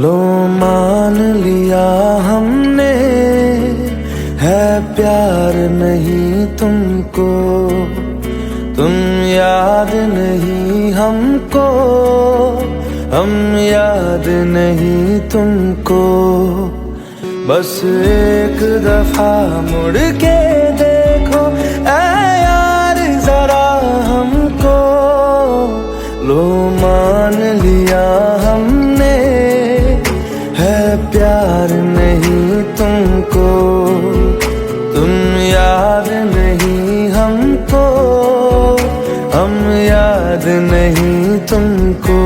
लो मान लिया हमने, है प्यार नहीं तुमको, तुम याद नहीं हमको, हम याद नहीं तुमको। बस एक दफा मुड़ के देखो ऐ यार जरा हमको, लो मान लिया हमने, है प्यार नहीं तुमको, तुम याद नहीं हमको, हम याद नहीं तुमको।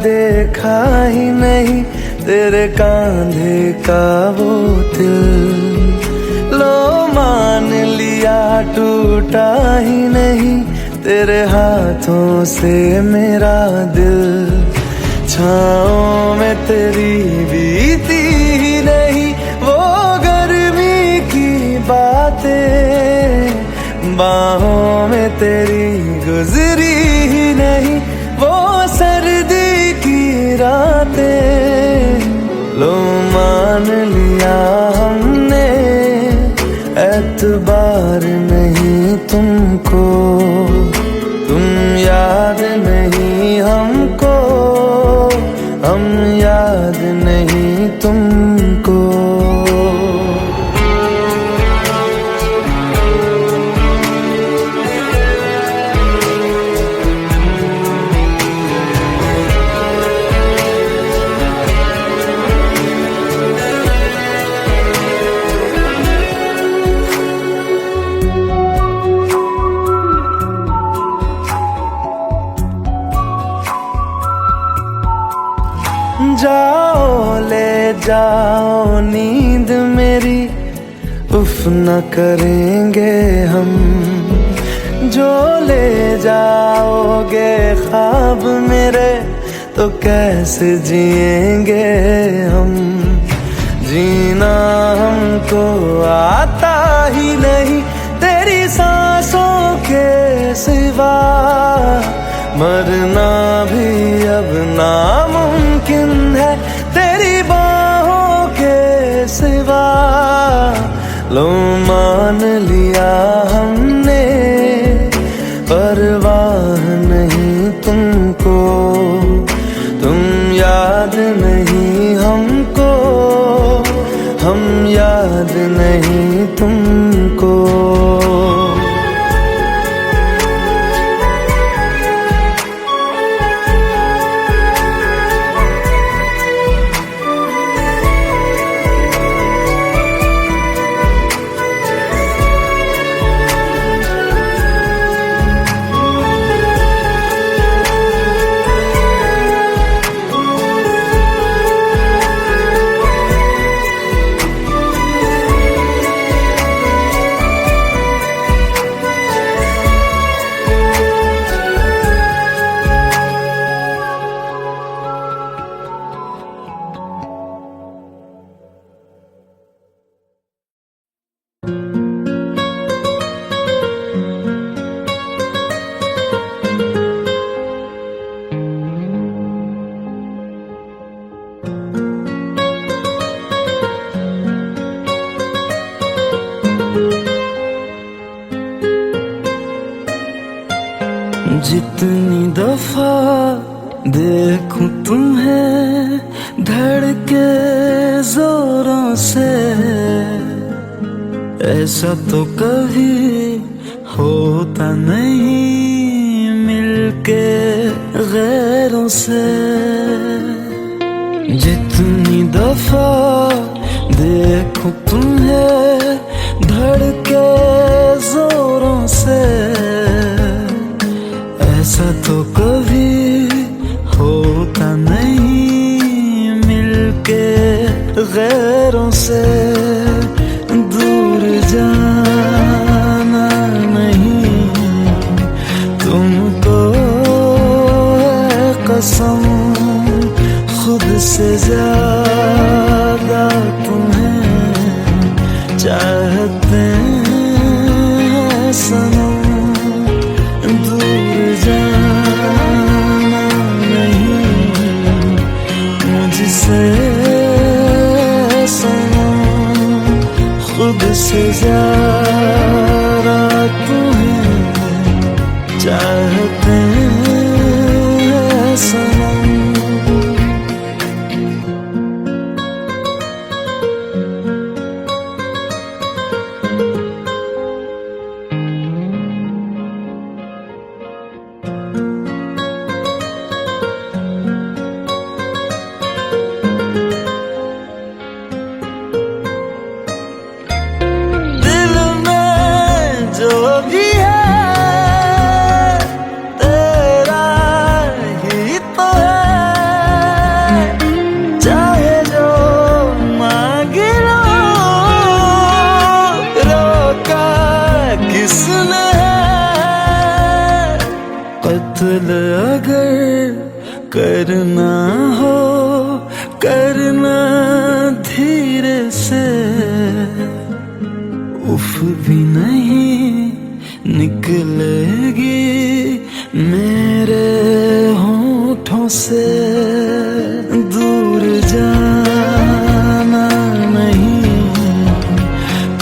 देखा ही नहीं तेरे कांधे का वो दिल, लो मान लिया टूटा ही नहीं तेरे हाथों से मेरा दिल। छाँव में तेरी बीती ही नहीं वो गर्मी की बातें, बाहों में तेरी गुजरी ही नहीं वो सर्दी की रातें। लो मान लिया हमने, एतबार नहीं तुमको, तुम याद नहीं हमको, हम याद नहीं तुमको। जाओ ले जाओ नींद मेरी, उफ न करेंगे हम, जो ले जाओगे ख्वाब मेरे तो कैसे जिएंगे हम। जीना हमको आता ही नहीं तेरी सांसों के सिवा, मरना भी अब नामुमकिन है तेरी बाहों के सिवा। लो मान लिया हमने, परवाह नहीं तुमको, तुम याद नहीं हमको, हम याद नहीं तुमको। जितनी दफा देखूं तुम्हें धड़के जोरों से, ऐसा तो कभी होता नहीं मिलके गैरों से। जितनी दफा देखूं तुम्हें धड़के जोरों से, ऐसा तो कभी होता नहीं मिलके गैरों से। दूर जाना नहीं तुमको है कसम, खुद से ज्यादा तुम्हें चाहते हैं सनम। दूर जाना नहीं मुझसे सनम, खुद से ज्यादा तुम्हें चाहते हैं सनम। जो भी है तेरा ही तो है, चाहे जो मांग लो, रोका किसने है। कत्ल अगर करना हो करना धीरे से, उफ भी नहीं निकलेगी मेरे होठों से। दूर जाना नहीं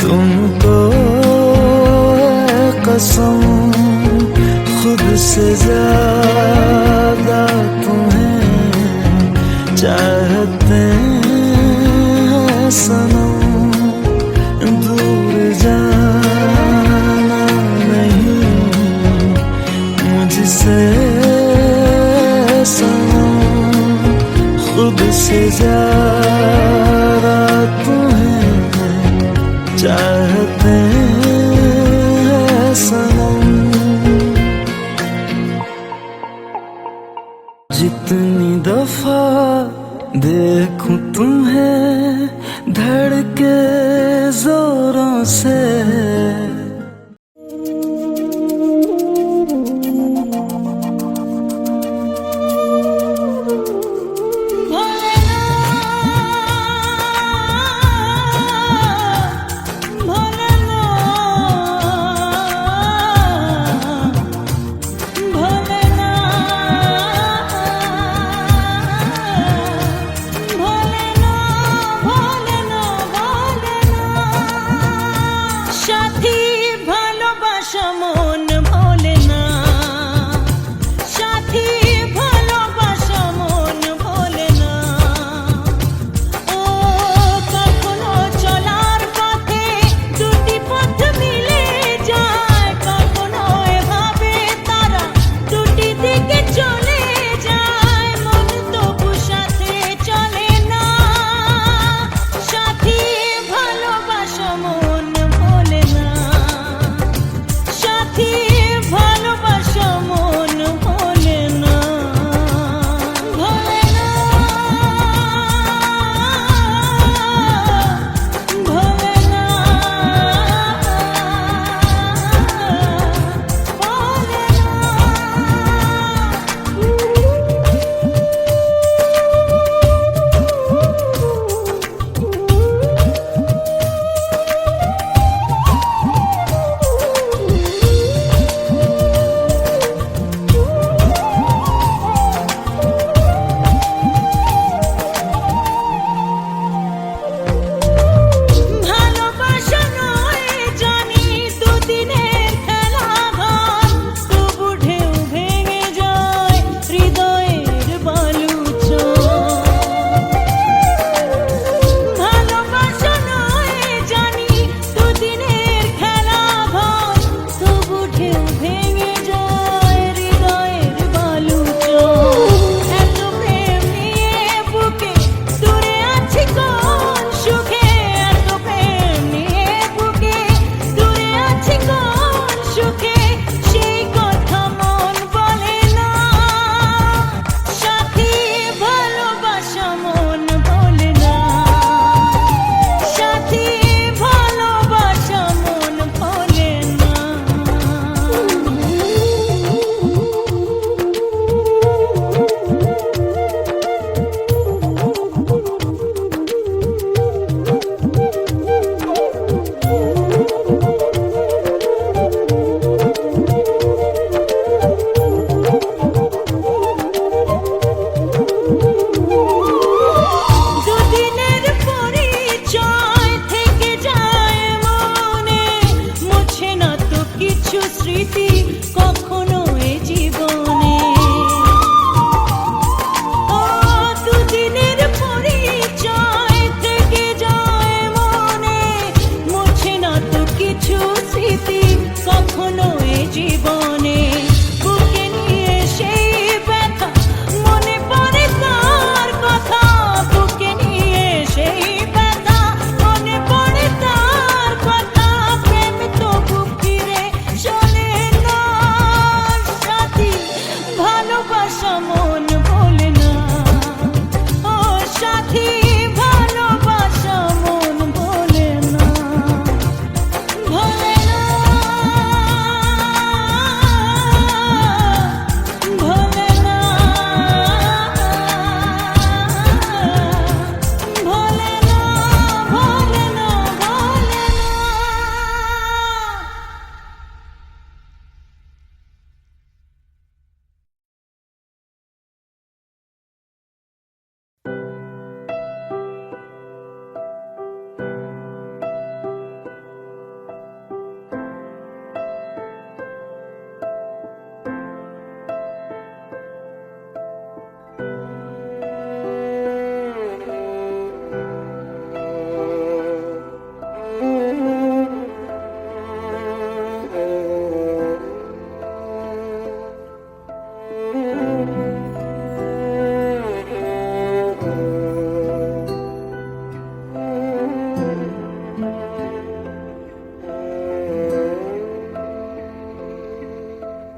तुमको है कसम, खुद से ज्यादा तुम्हें चाहते हैं सनम। दूर जाना नहीं मुझसे सनम, खुद से ज्यादा तुम्हें चाहते हैं सनम। जितनी दफा देखूं तुम्हें धड़के जोरों से, Shine.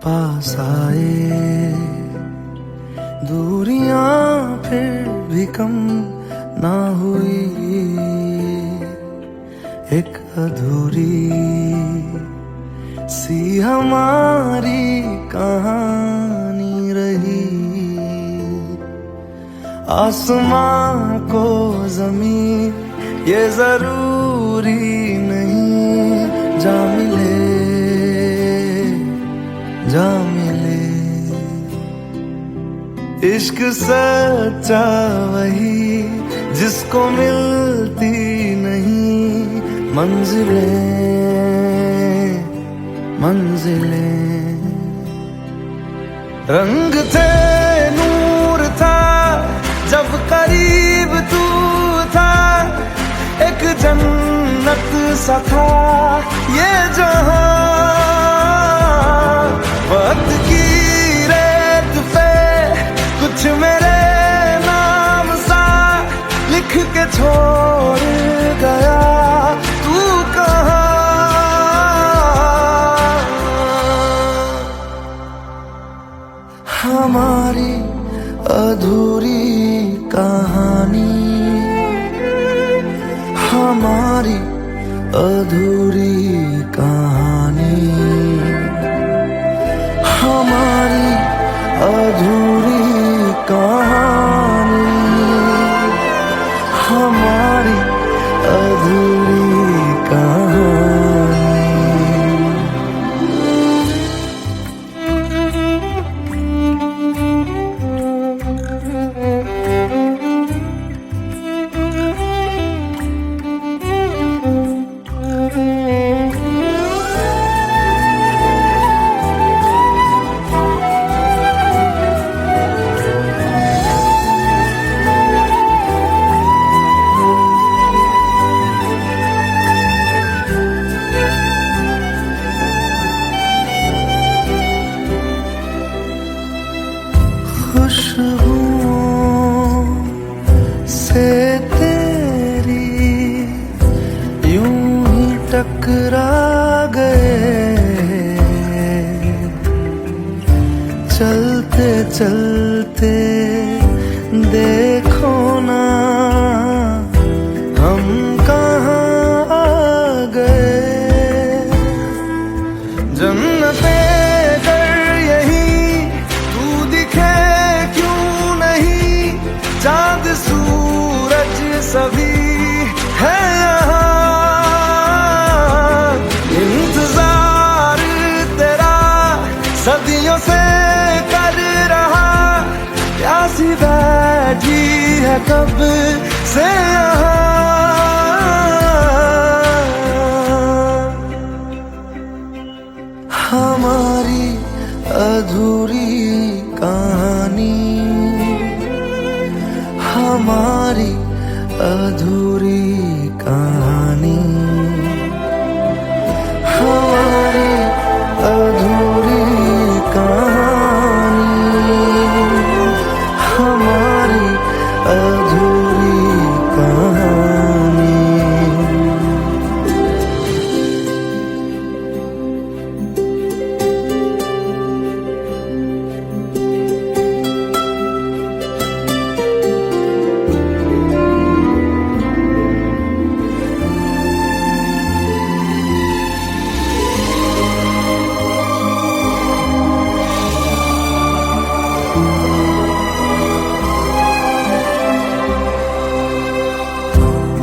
पास आए, दूरियां फिर भी कम ना हुई, एक अधूरी सी हमारी कहानी रही। आसमां को जमीन ये जरूरी नहीं, जा मिले जा मिले। इश्क सच्चा वही जिसको मिलती नहीं मंजिलें मंजिलें। रंग थे नूर था जब करीब तू था, एक जन्नत सा था ये जहां। वक्त की रेत पे कुछ मेरे नाम सा लिख के छोड़ गया, तू कहाँ? हमारी अधूरी कहानी, हमारी अधूरी कहानी, हमारी अधूरी कहानी, हमारी अधूरी कहानी। खुशबुओं से तेरी यूं ही टकरा गए, चलते चलते देखो ना हम कहाँ आ गए। जन्नते चांद सूरज सभी है यहाँ, इंतजार तेरा सदियों से कर रहा, प्यासी बैठी है कब से यहाँ। हमारी अधूरी कहानी, हमारी अधूरी कहानी, हमारी अधूरी कहानी, हमारी अधूरी कहानी।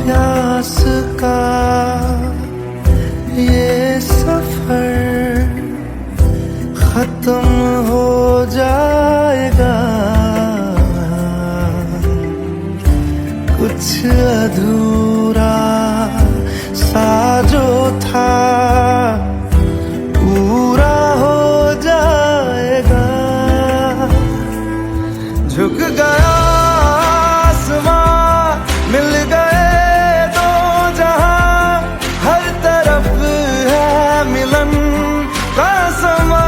प्यास का ये सफर खत्म हो जाएगा, कुछ अधूरा सा जो था पूरा हो जाएगा। झुक गया आसमां, मिल गए दो जहां, हर तरफ है मिलन का समा।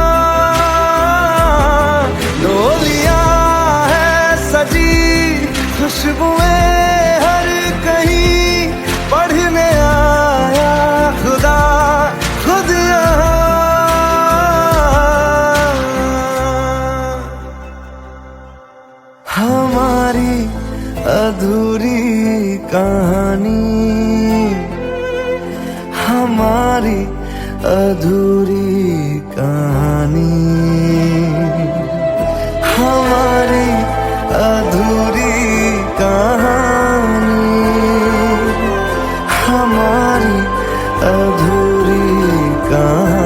डोलियां है सजी खुशबुएं हर कहीं, पढ़ने आया खुदा हमारी अधूरी कहानी, हमारी अधूरी कहानी, हमारी अधूरी कहानी।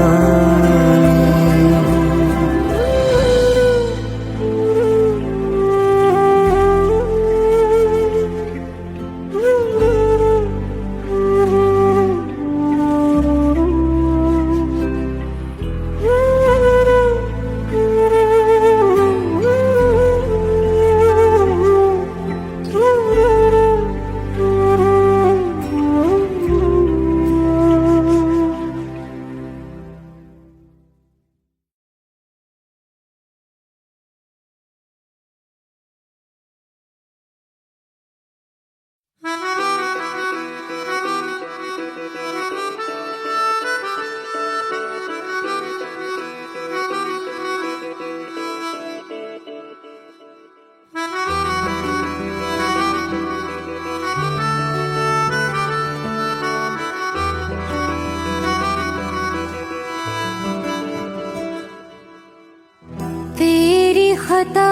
तेरी खता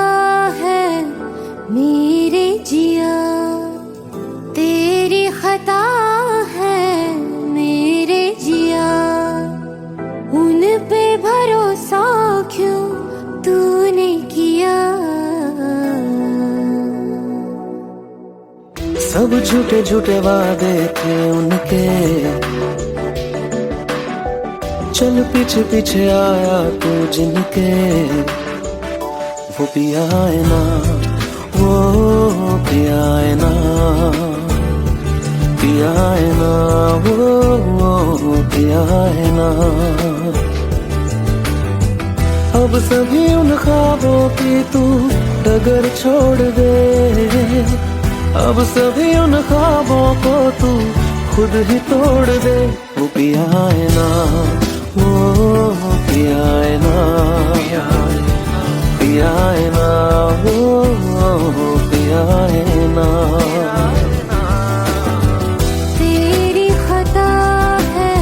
है मेरे जिया, तेरी खता है मेरे जिया, उन पे भरोसा क्यों तूने किया। सब झूठे झूठे वादे थे उनके, चल पीछे पीछे आया तू जिनके, वो पिया है ना, वो पिया है ना, पिया है ना, वो पिया है ना। अब सभी उन ख्वाबों की तू डगर छोड़ दे, अब सभी उन ख्वाबों को तू खुद ही तोड़ दे। वो पिया है ना, वो पिया है ना, पिया है ना, वो पिया है ना। तेरी खता है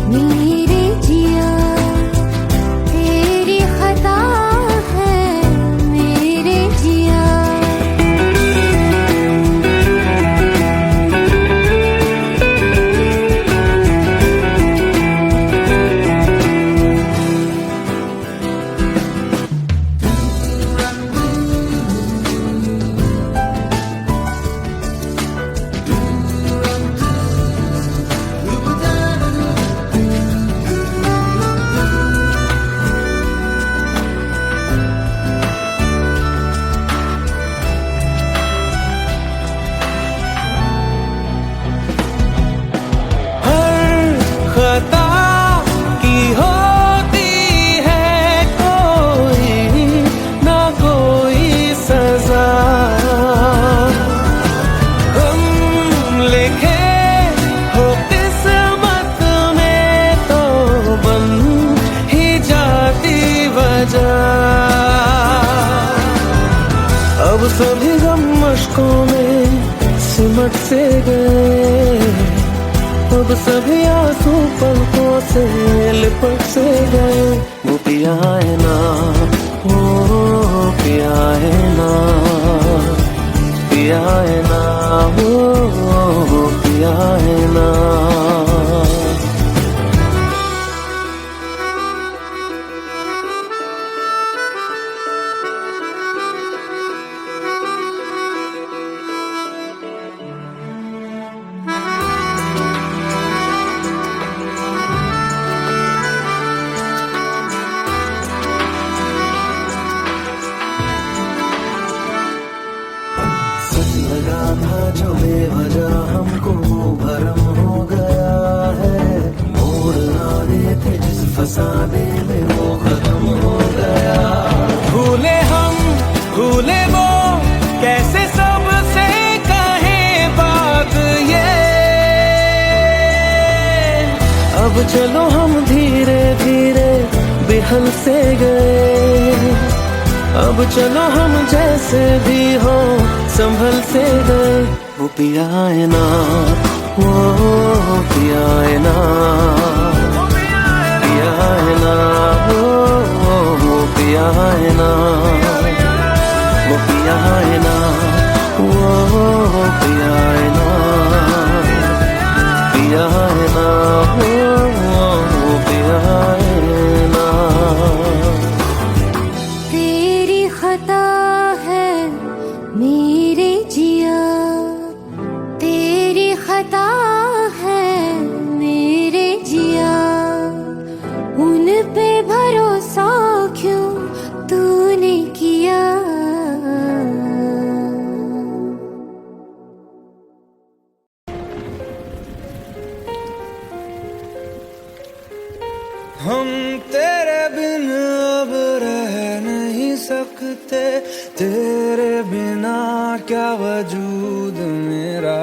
मेरे जिया, तेरी खता है मेरे जिया। खता की होती है कोई ना कोई सजा, हम लिखे हो किस्मत में तो बन ही जाती वजह। अब सभी गम मशकों में सिमट से गए, अब सभी आंसू पलकों से लिपट से गए। वो पिया है ना, वो पिया है ना, पिया है ना, वो पिया है ना। लगा था जो बेवजह हमको भरम हो गया है, मोड़ आने थे जिस फसाने में वो खत्म हो गया। भूले हम भूले वो कैसे सबसे कहे बात ये, अब चलो हम धीरे धीरे बिहल से गए, अब चलो हम जैसे भी हो संभल से गए। वो पिया है ना, वो पिया है ना, पे भरोसा क्यों तूने किया। हम तेरे बिन अब रह नहीं सकते, तेरे बिना क्या वजूद मेरा।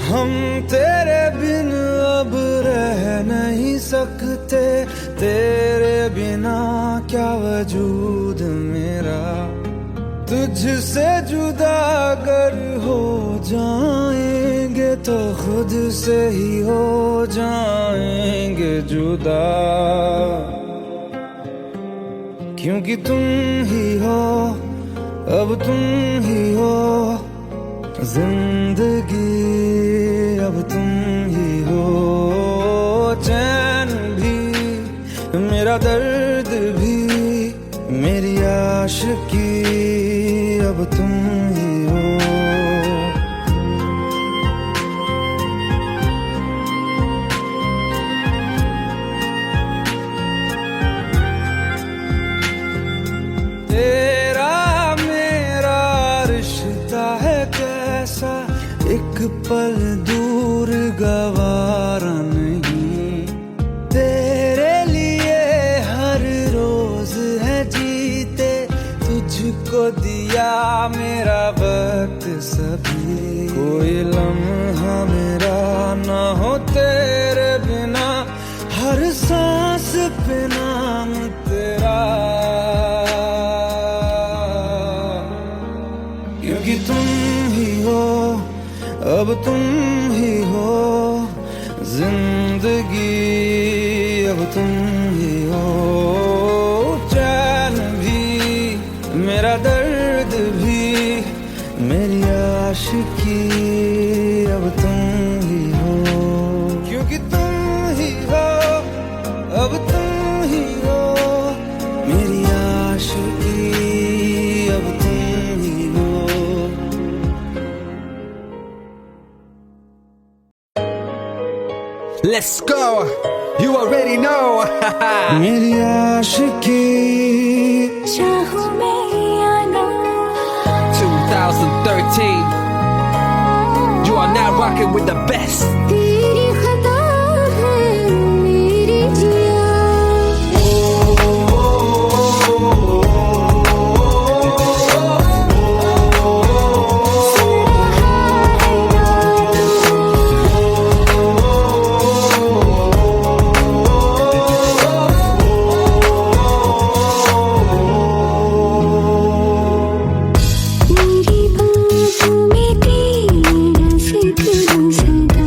हम तेरे बिन अब रह नहीं सकते, तेरे बिना क्या वजूद मेरा। तुझसे जुदा अगर हो जाएंगे तो खुद से ही हो जाएंगे जुदा। क्योंकि तुम ही हो, अब तुम ही हो जिंदगी, अब तुम ही हो चैन भी, मेरा दर्द भी, मेरी आशिकी, अब तुम ही हो। तेरा मेरा रिश्ता है कैसा, एक पल दूर गवारा नहीं। तेरे लिए हर रोज है जीते, तुझको दिया मेरा वक्त सभी। कोई लम्हा मेरा ना हो तेरे बिना, हर सांस पे नाम तेरा। क्योंकि तुम ही हो, अब तुम ही हो जिंदगी, अब तुम ही हो चैन भी, मेरा दर्द भी, मेरी आशिकी, अब तुम ही हो। क्योंकि तुम ही हो, अब तुम ही हो मेरी आशिकी, अब तुम ही हो। Let's go, you already know. मेरी आशिकी, चाहूं मैं या ना, 2013, you are now rocking with the best. तेरी खता है मेरी जिया। मेरी बाहों में तेरा फिक्र सदा,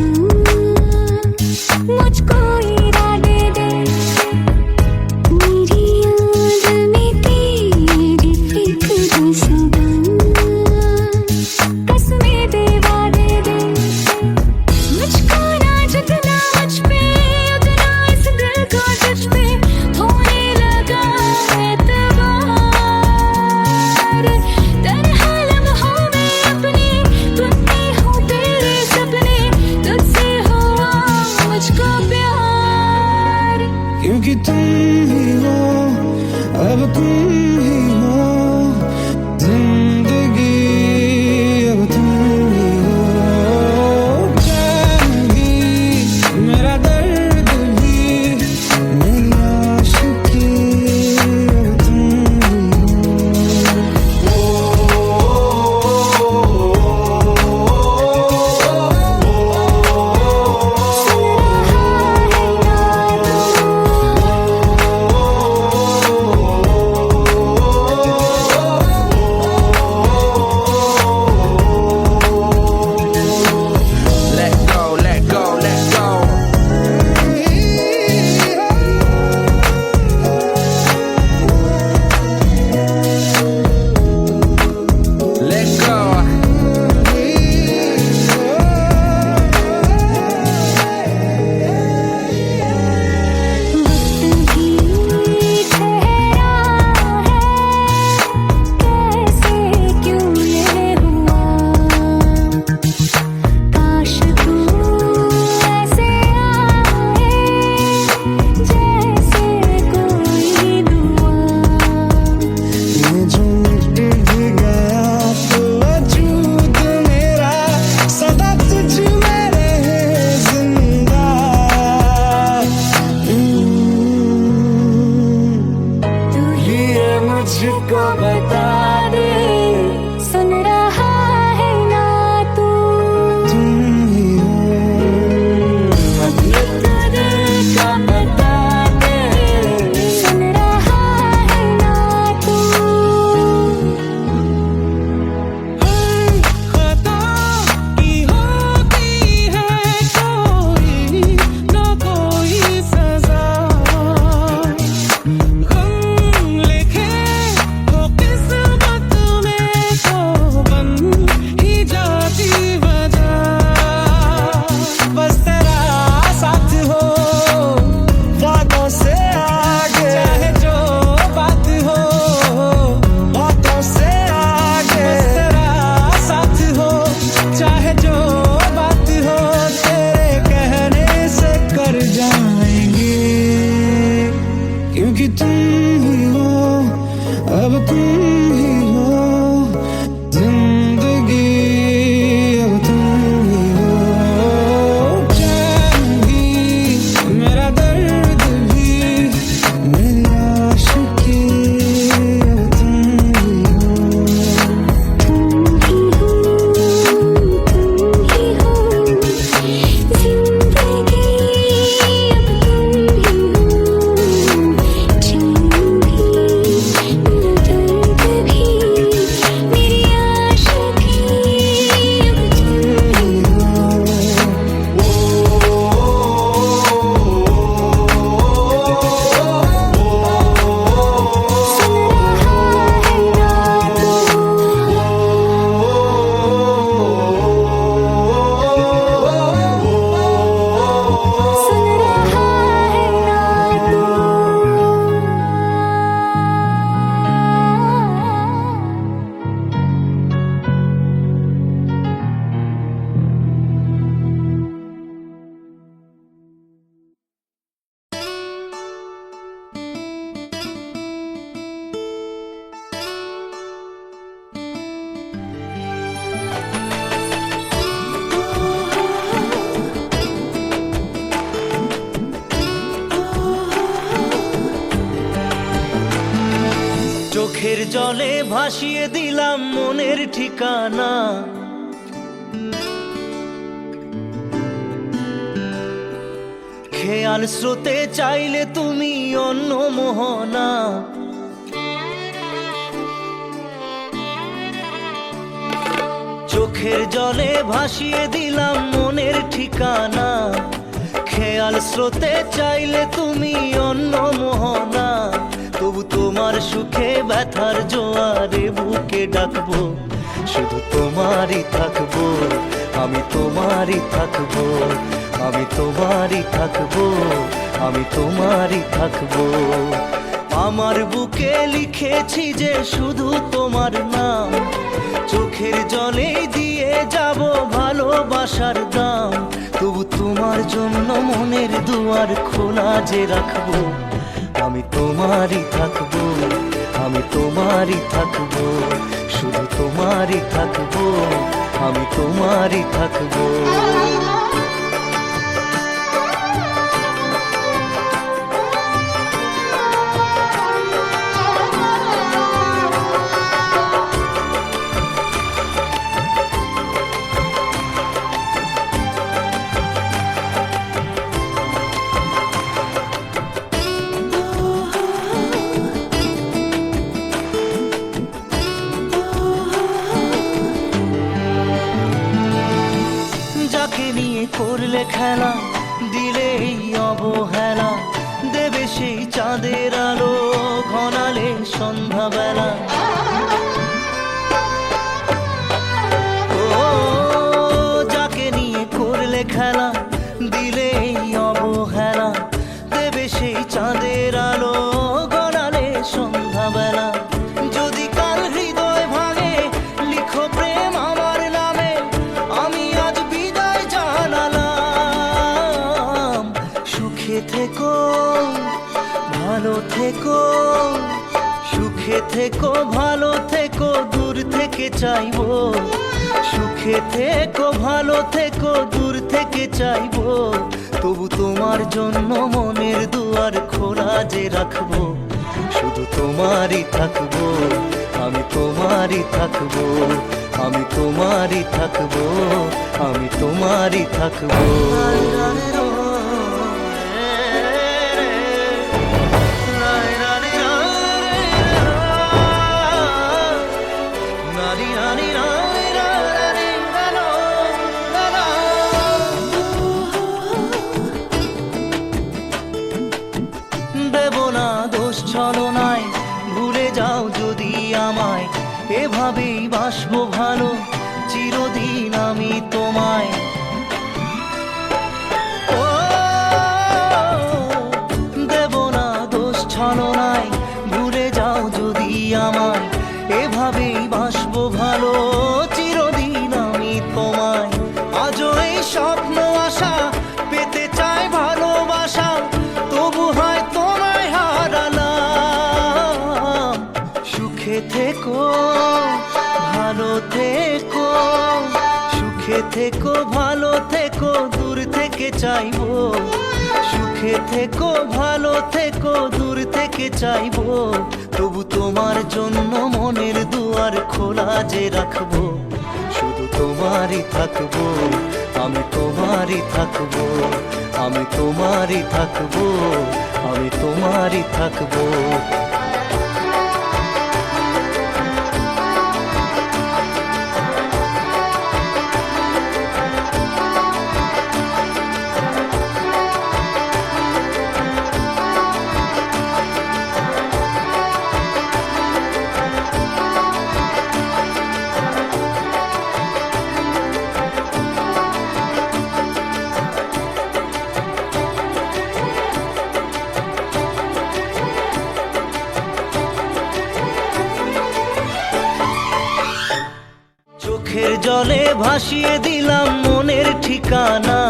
চোখের জলে ভাসিয়ে দিলাম মনের ঠিকানা, খেয়াল স্রোতে চাইলে তুমি অন্য মোহনা। চোখের জলে ভাসিয়ে দিলাম মনের ঠিকানা, খেয়াল স্রোতে চাইলে তুমি অন্য মোহনা। তবু তোমার সুখে ব্যথার জোয়ারে বুকে ডাকবো, শুধু তোমারই থাকবো, আমি তোমারই থাকবো, আমি তোমারই থাকবো, আমি তোমারই থাকবো। আমার বুকে লিখেছি যে শুধু তোমার নাম, চোখের জলে দিয়ে যাব ভালোবাসার দাম। তবু তোমার জন্য মনের দুয়ার খোলা যে রাখবো, আমি তোমারই থাকবো, আমি তোমারই থাকবো, শুধু তোমারই থাকবো, আমি তোমারই থাকবো। যাকে নিয়ে করলে খেলা, দিলে এই অবহেলা, দেবে সেই চাঁদের আলো ঘনালে সন্ধ্যাবেলা। ও যাকে নিয়ে করলে খেলা, দিলে এই অবহেলা, দেবে সেই চাঁদের আলো ঘনালে সন্ধ্যাবেলা। যদি কাল হৃদয় ভাঙে লিখো প্রেম আমার নামে, আমি আজ বিদায় জানালাম। সুখে থেকো ভালো থেকো, সুখে থেকো ভালো থেকো, দূর থেকে চাইবো। সুখে থেকো ভালো থেকো, দূর থেকে চাইবো। তবু তোমার জন্য মনের দুয়ার খোলা যে রাখবো, শুধু তোমারই থাকবো, আমি তোমারই থাকবো, আমি তোমারই থাকবো, আমি তোমারই থাকবো। দেব না দোষ ছলনায়, ভুলে যাও যদি আমায়, এভাবেই বাসবো ভালো চিরদিন আমি তোমায়। ও দেব না দোষ ছলনায়, ভুলে যাও যদি আমায়, এভাবেই বাসবো ভালো চিরদিন আমি তোমায়। আজও এই স্বপ্ন আশা পেতে চাই ভালোবাসা, তবু হয় তোমায় হারালাম। সুখে থেকো ভালো থেকো, সুখে থেকো ভালো থেকো, দূর থেকে চাইবো। সুখে থেকো ভালো থেকো, দূর থেকে চাইবো। তবু তোমার জন্য মনের দুয়ার খোলা যে রাখবো, শুধু তোমারই থাকবো, আমি তোমারই থাকবো, আমি তোমারই থাকবো, আমি তোমারই থাকবো। চোখের জলে ভাসিয়ে দিলাম মনের ঠিকানা,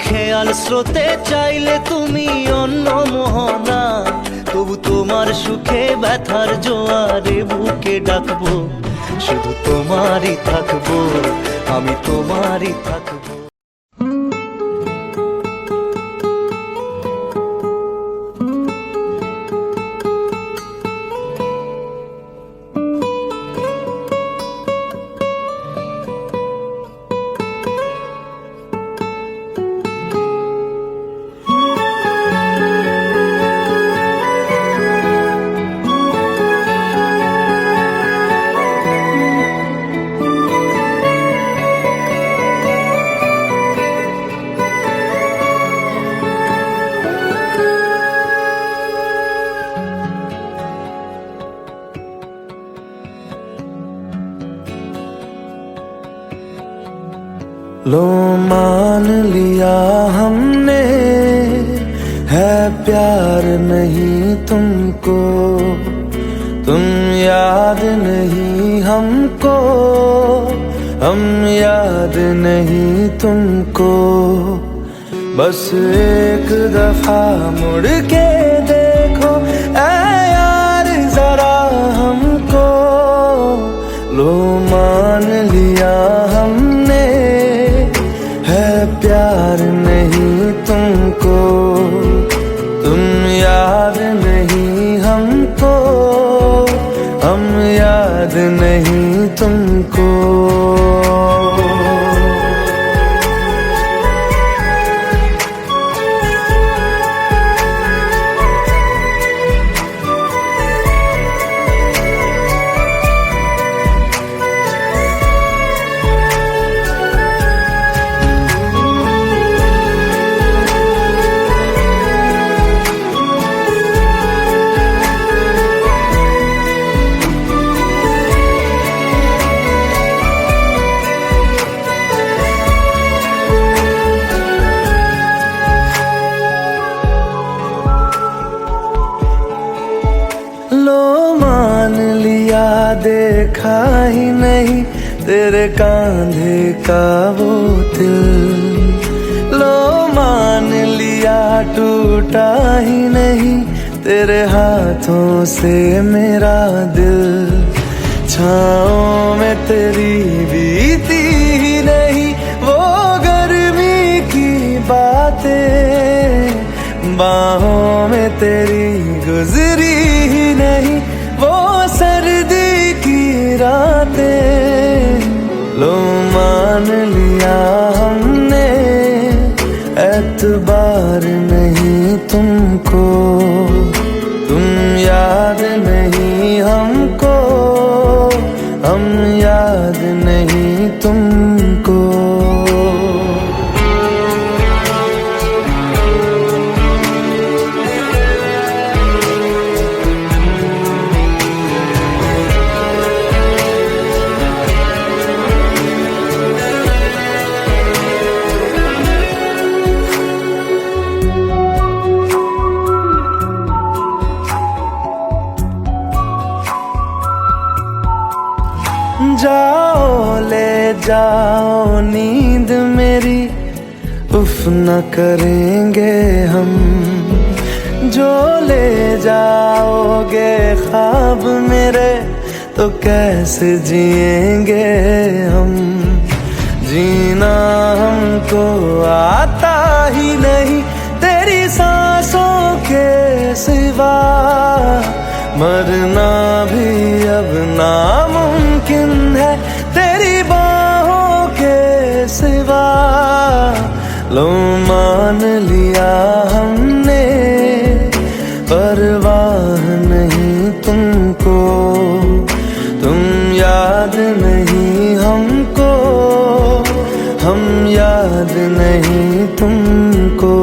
খেয়াল স্রোতে চাইলে তুমি অন্য মোহনা। তবু তোমার সুখে ব্যথার জোয়ারে বুকে ডাকবো, শুধু তোমারই থাকবো, আমি তোমারই থাকবো। लो मान लिया हमने, है प्यार नहीं तुमको, तुम याद नहीं हमको, हम याद नहीं तुमको। बस एक दफा मुड़ के देखो ऐ यार जरा हमको, लो मान लिया हमने, है प्यार नहीं तुमको, तुम याद नहीं हमको, हम याद नहीं तुमको। लो मान लिया देखा ही नहीं तेरे कांधे का वो दिल, लो मान लिया टूटा ही नहीं तेरे हाथों से मेरा दिल, छाँव में तेरी बीती ही नहीं वो गर्मी की बातें, बाहों में तेरी गुजरी ही नहीं वो सर्दी की रातें। लो मान लिया हमने, एतबार नहीं तुमको, तुम याद नहीं हमको, हम याद नहीं तुमको। जाओ ले जाओ नींद मेरी, उफ न करेंगे हम, जो ले जाओगे ख्वाब मेरे तो कैसे जिएंगे हम, जीना हमको आता ही नहीं तेरी सांसों के सिवा, मरना भी अब नामुमकिन है तेरी बाहों के सिवा। लो मान लिया हमने, परवाह नहीं तुमको, तुम याद नहीं हमको, हम याद नहीं तुमको।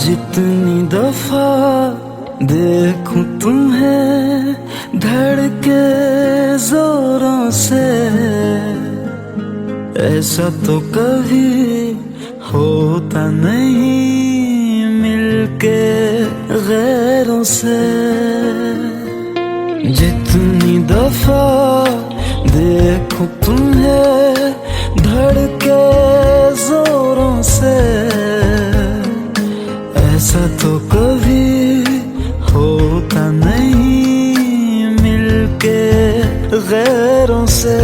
जितनी दफा देखूं तुम्हें धड़के जोरों से, ऐसा तो कभी होता नहीं मिलके गैरों से। जितनी दफा देखूं देखूं तुम्हें धड़के जोरों से, ऐसा तो कभी होता नहीं मिलके गैरों से।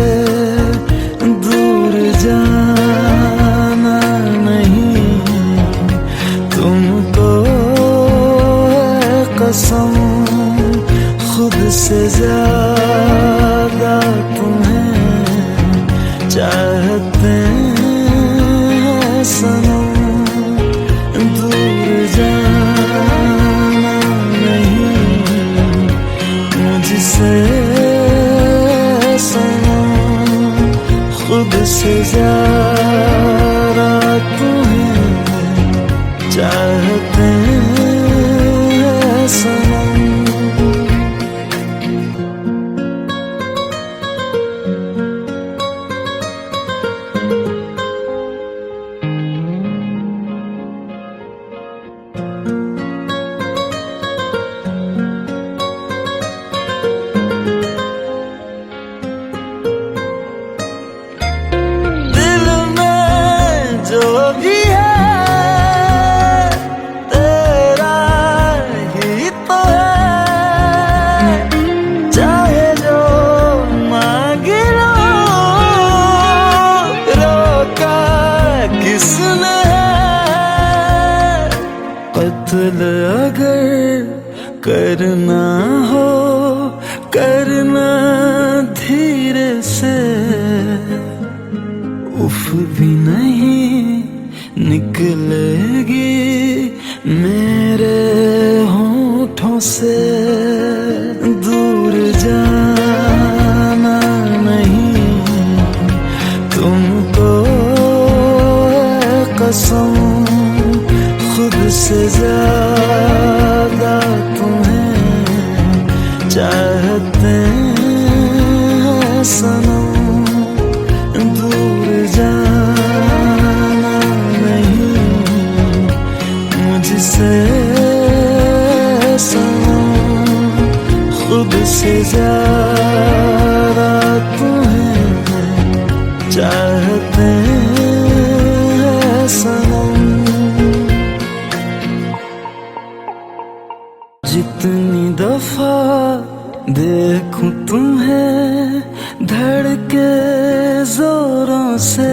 दूर जाना नहीं तुमको है कसम, खुद से ज्यादा तुम्हें चाहते हैं सनम। दूर जाना नहीं मुझसे सनम, खुद से ज्यादा तुम्हें चाहते हैं सनम। कत्ल अगर करना हो करना धीरे से, उफ भी नहीं निकलेगी मेरे होठों से। दूर जाना नहीं तुमको है कसम, खुद से ज्यादा तुम्हें चाहते हैं सनम। दूर जाना नहीं मुझसे सनम, खुद से ज्यादा तुम्हें चाहते हैं सनम। जितनी दफा देखूं तुम्हें धड़के जोरों से,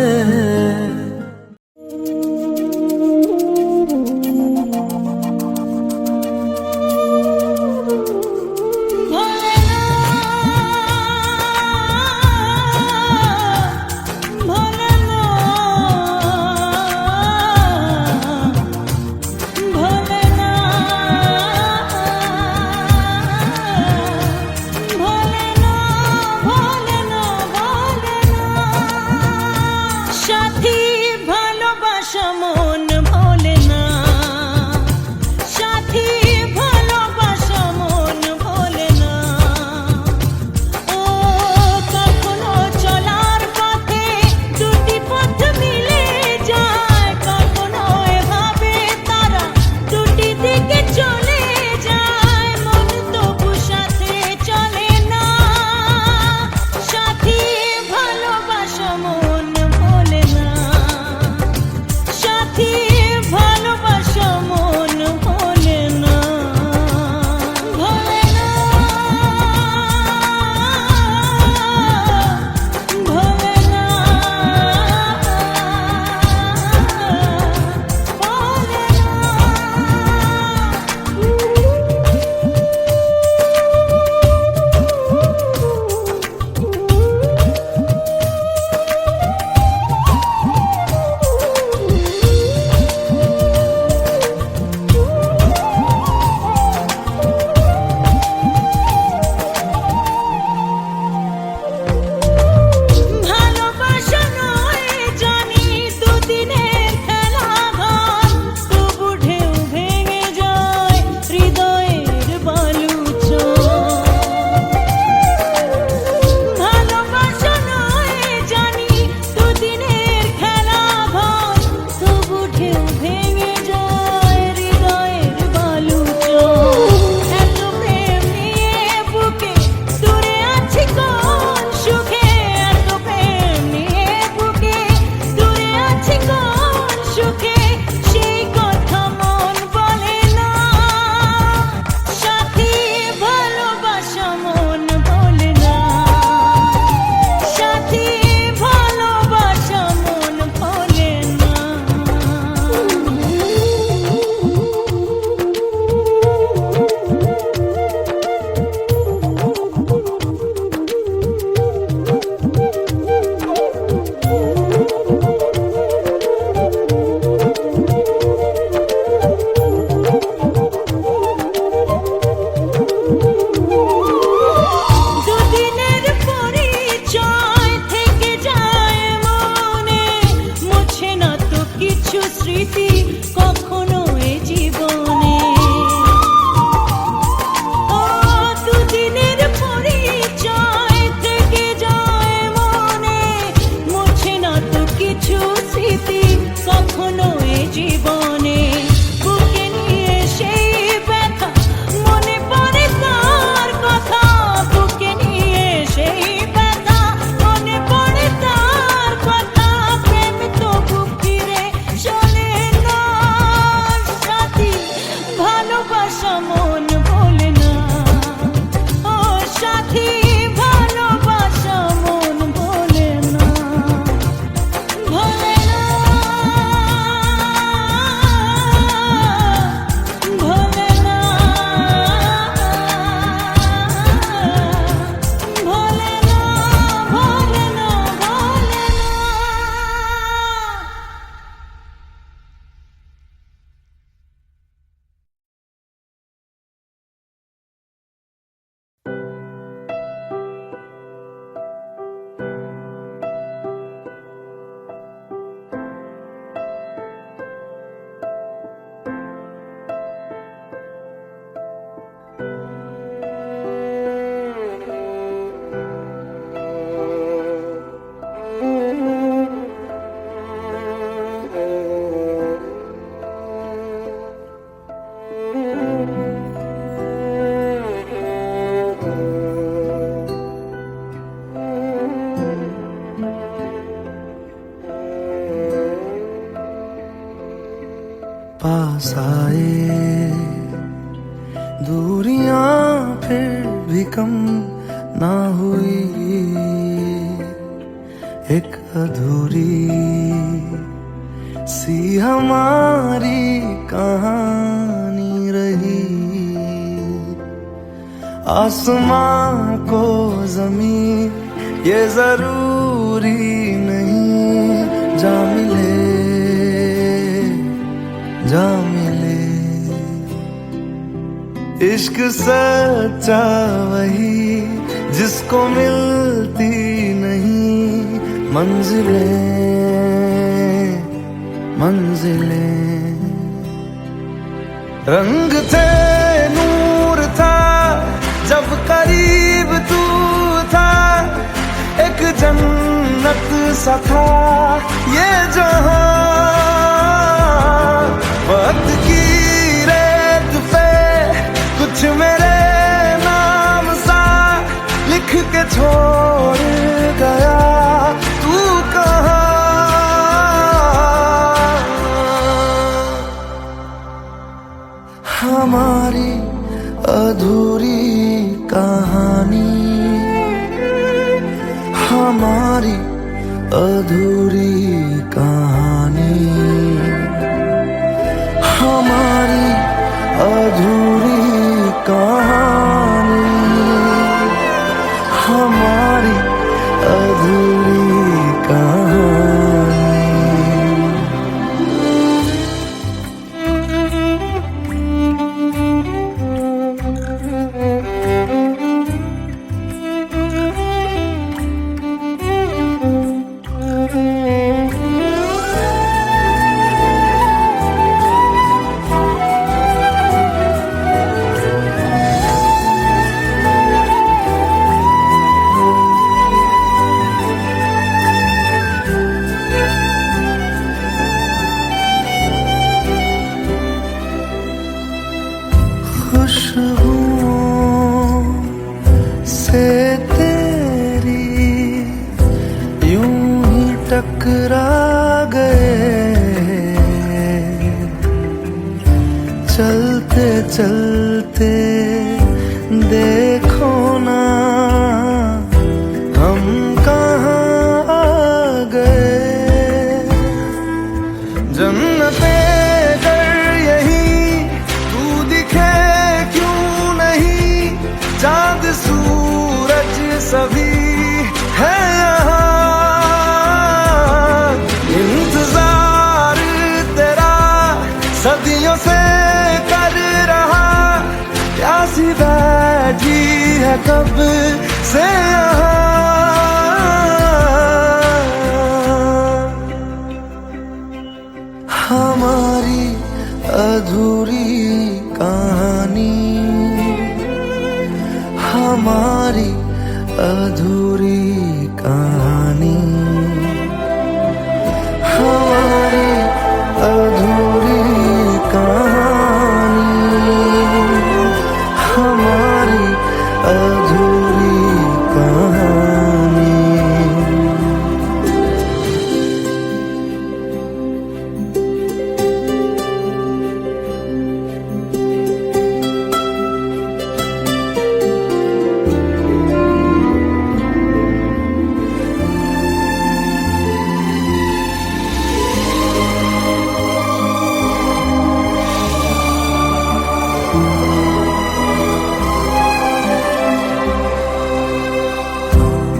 पास आए, दूरियां फिर भी कम ना हुई, एक अधूरी सी हमारी कहानी रही। आसमां को जमीन ये जरूरी नहीं, जा मिले जा मिले। इश्क सच्चा वही जिसको मिलती नहीं मंजिलें मंजिलें। रंग थे नूर था जब करीब तू था, एक जन्नत सा था ये जहां। वक्त की रेत पे कुछ मेरे नाम सा लिख के छोड़ गया, तू कहाँ? हमारी अधूरी कहानी, हमारी अधूरी कहानी, हमारी अधूरी कहानी, हमारी अधूरी कहानी। खुशबुओं से तेरी यूं ही टकरा गए, चलते चलते देखो ना हम कहाँ आ गए। जन्नते चांद सूरज सभी है यहाँ, इंतजार तेरा सदियों से कर रहा, प्यासी बैठी है कब से यहाँ। हमारी अधूरी कहानी, हमारी अधूरी कहानी, हमारी अधूरी कहानी, हमारी अधूरी कहानी।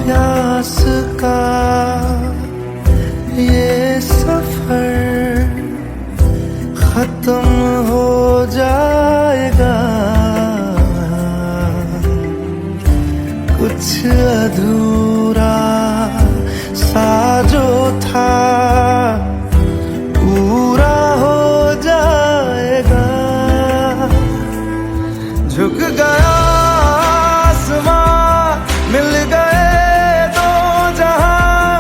प्यास का ये सफर खत्म हो जाएगा, कुछ अधूरा सा जो था पूरा हो जाएगा। झुक गया आसमां, मिल गए दो जहां,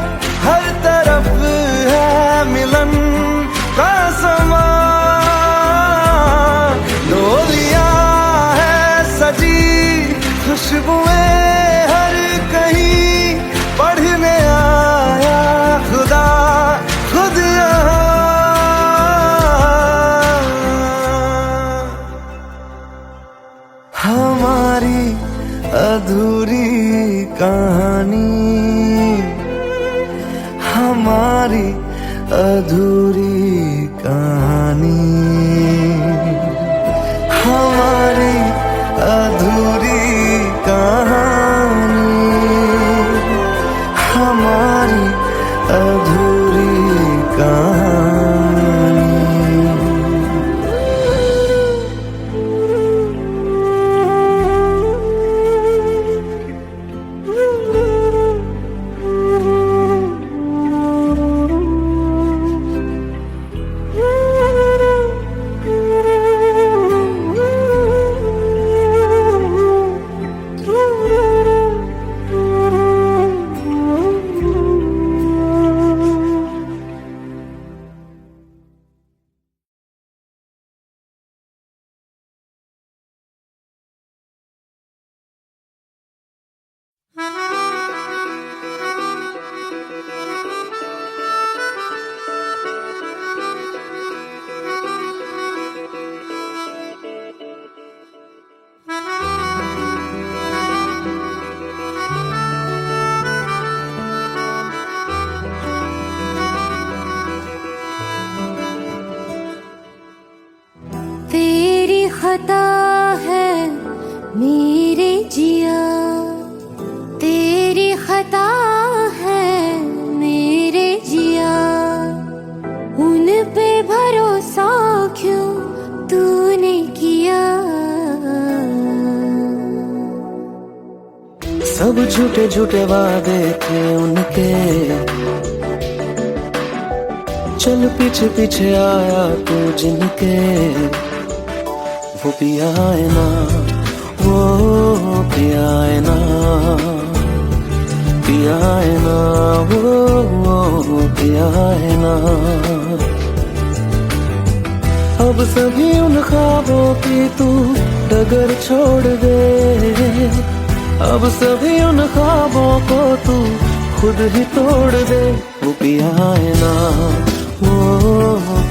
हमारी अधूरी कहानी। तेरी खता है मेरे जिया, तेरी खता है मेरे जिया, उन पे भरोसा क्यों तूने किया। सब झूठे झूठे वादे थे उनके, चल पीछे पीछे आया तू जिनके। वो पिया है ना, वो पिया है ना, पिया है ना, वो पिया है ना। अब सभी उन ख्वाबों की तू डगर छोड़ दे, अब सभी उन ख्वाबों को तू खुद ही तोड़ दे। वो पिया है ना, वो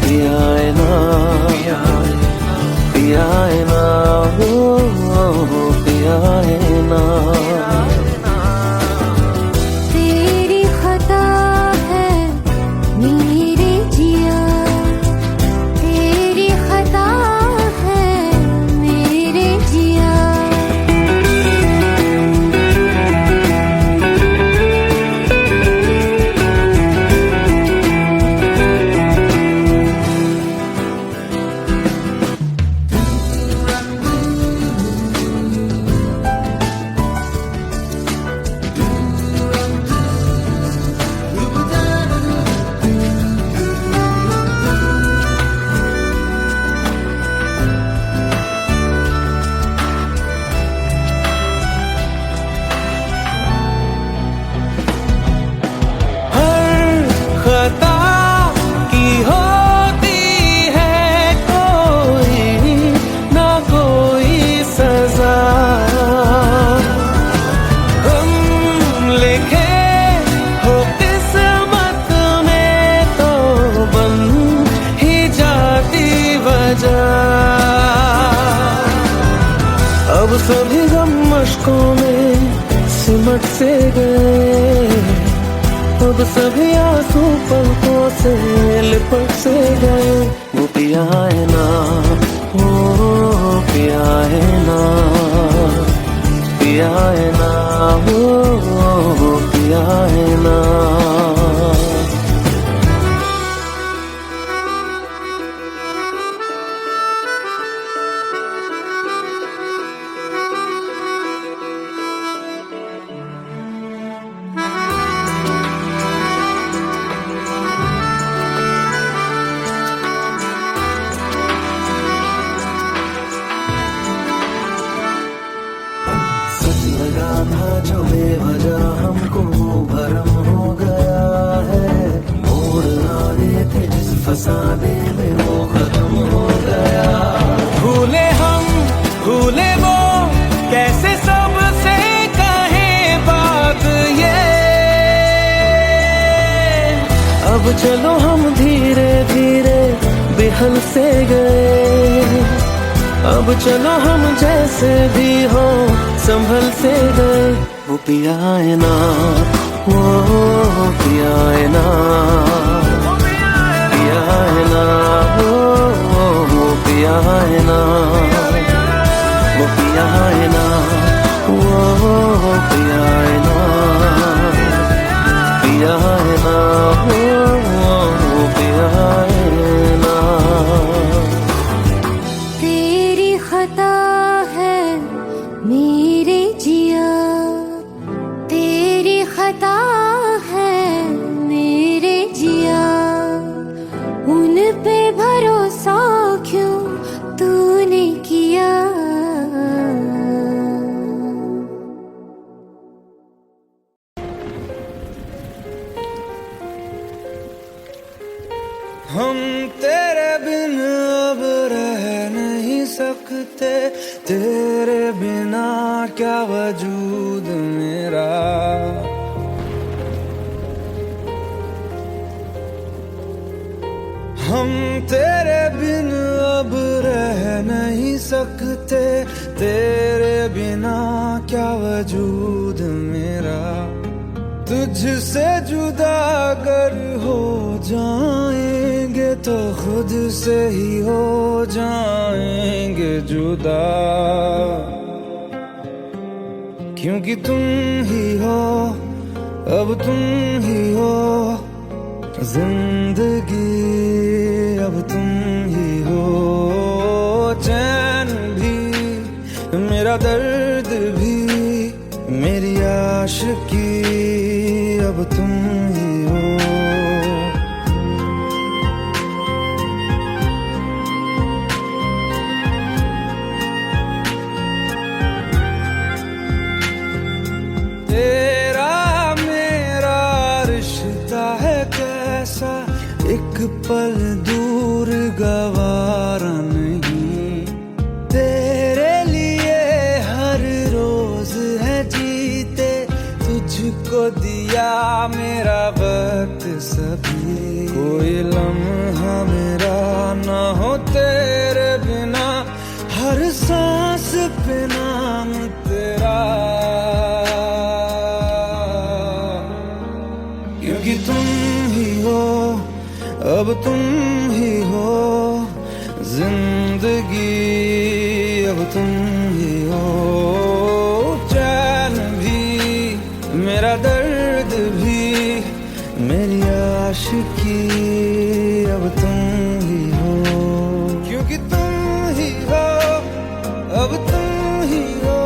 पिया है ना, पिया है ना, वो पिया है ना। तेरी खता है मेरे जिया, तेरी खता है मेरे जिया। खता की होती है कोई ना कोई सजा, हम लिखे हो किस्मत में तो बन ही जाती वजह। अब सभी गम मशकों में सिमट से गए, अब सभी आंसू पलकों से लिपट से गए। वो पिया है ना, वो पिया है ना, पिया है ना, वो पिया है ना। लगा था जो बेवजह हमको भरम हो गया है, मोड़ आने थे जिस फसाने में वो खत्म हो गया। भूले हम भूले वो कैसे सबसे कहे बात ये, अब चलो हम धीरे धीरे बेहल से गए, अब चलो हम जैसे भी हो संभल से गए। वो पिया है ना, वो पिया है ना, पिया है ना, वो पिया है ना, वो पिया है ना, वो पिया है ना, पिया है ना, वो पिया है ना। तेरी खता है मेरे जिया, तेरी खता है मेरे जिया, उन पे भरोसा क्यों तूने किया। हम तेरे बिन अब रह नहीं सकते, तेरे बिना क्या वजूद मेरा। हम तेरे बिन अब रह नहीं सकते, तेरे बिना क्या वजूद मेरा। तुझसे जुदा अगर हो जाएंगे तो खुद से ही हो जाएंगे जुदा। क्योंकि तुम ही हो, अब तुम ही हो जिंदगी, अब तुम ही हो चैन भी, मेरा दर्द भी, मेरी आशिकी, अब तुम ही हो। तेरा मेरा रिश्ता है कैसा, एक पल दूर गवारा नहीं। तेरे लिए हर रोज है जीते, तुझको दिया मेरा वक्त सभी। कोई लम्हा मेरा ना हो तेरे बिना, हर सांस पे नाम तेरा। क्योंकि तुम ही हो, अब तुम ही हो जिंदगी, अब तुम ही हो चैन भी, मेरा दर्द भी, मेरी आशिकी, अब तुम ही हो। क्योंकि तुम ही हो, अब तुम ही हो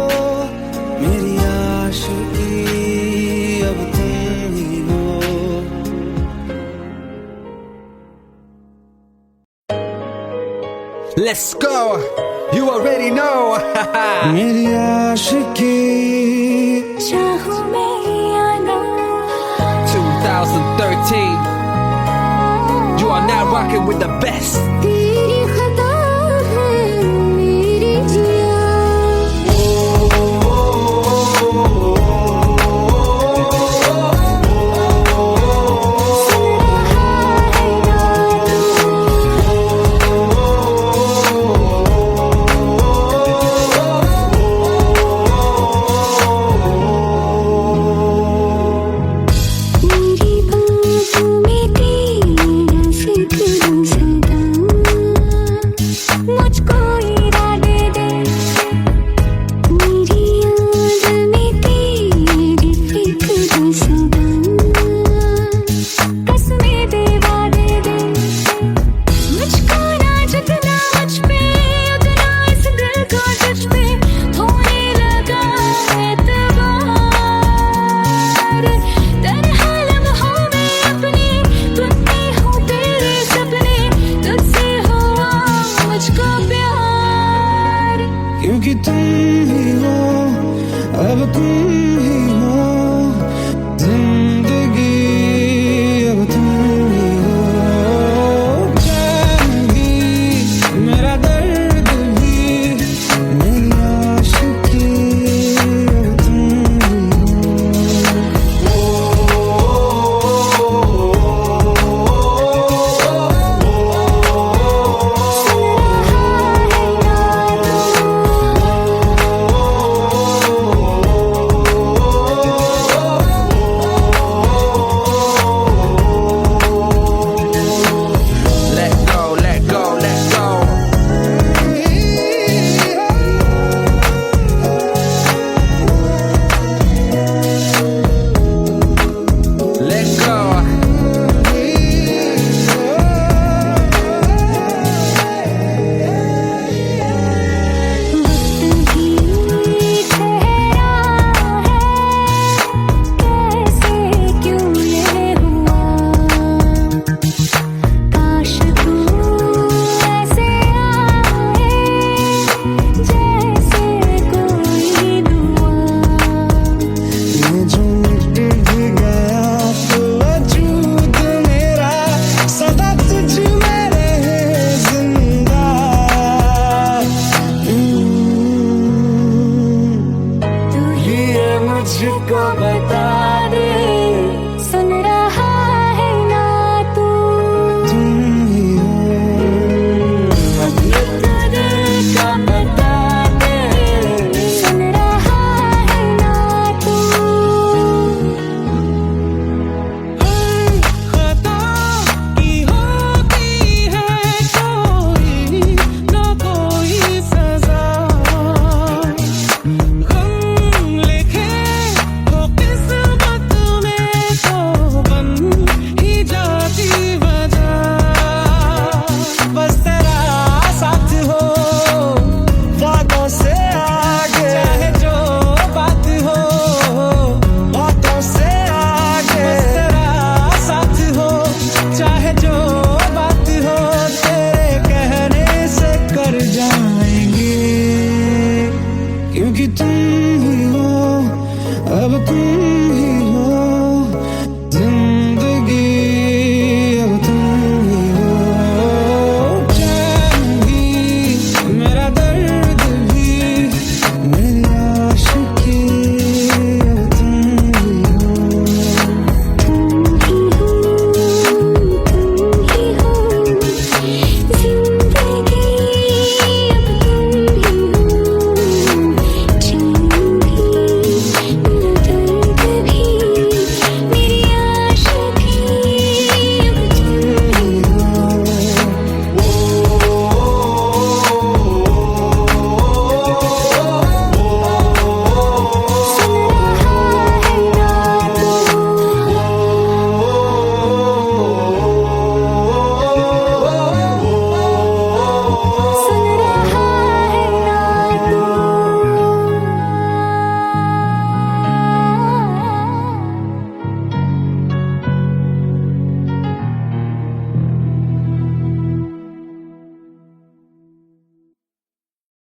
मेरी आशिकी, अब तुम ही हो। Let's go. You already know. मेरी आशिकी, चाहूं मैं या ना, 2013. You are now rocking with the best.